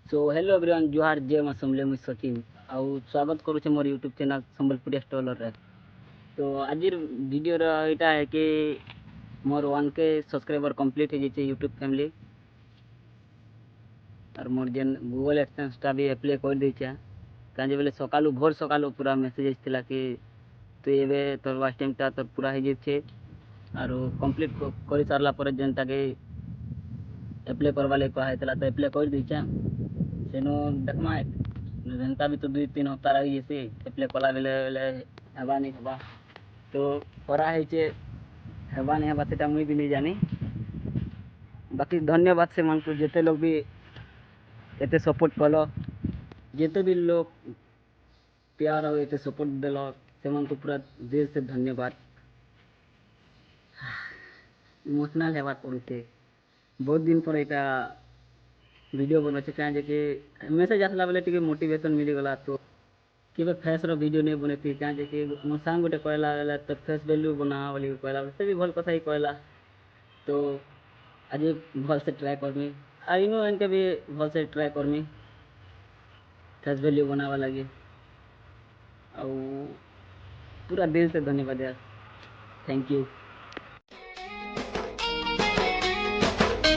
So hello everyone जुहार जय मां समले मुई सचिन आउ स्वागत करुचे मोर यूट्यूब चैनल संबलपुरी स्टॉलर रे। तो आज वीडियो यहाँ है कि मोर 1K सब्सक्राइबर कंप्लीट हो जाए यूट्यूब फैमिली और मोर जेन गूगल एडसेंस भी एप्लाई कर देचे कहीं बोले सकालू भोर सकालू पूरा मेसेज आसला कि तु एबे तोर वाच टाइम तोर पूरा हो जाए और कंप्लीट कर सारा पर जेनटा के एप्लाई करवा लगे कहला तो एप्लाई कर देचे सेनो देखमा जनता भी तो 2-3 हफ्ता रही जैसे एप्लाई कला बेले बेले हेबा नहीं हेबा तो करा है हेबा नहीं हेबा सेटा मुई भी नहीं जानी। बाकी धन्यवाद से मन को जेते लोग भी एते सपोर्ट कलो जेते भी लोग प्यार और एते सपोर्ट देलो से मन को पूरा दिल से धन्यवाद। इमोशनल हेबा पड़ते बहुत दिन पर एटा वीडियो बनचे कहीं कि मेसेज आसला बेले टी मोटिवेशन मिलगला तो कि फेस वीडियो नहीं बने थी कहीं कि मो सांग गोटे कहला तो फेस वैल्यू बना बोली कहला से भी भल कथा ही कहला तो आज भल से ट्राए करमी और इनो इनके भी भल से ट्राए करमी फेस वैल्यू बनावा लगे और पूरा दिल से धन्यवाद यार थैंक यू।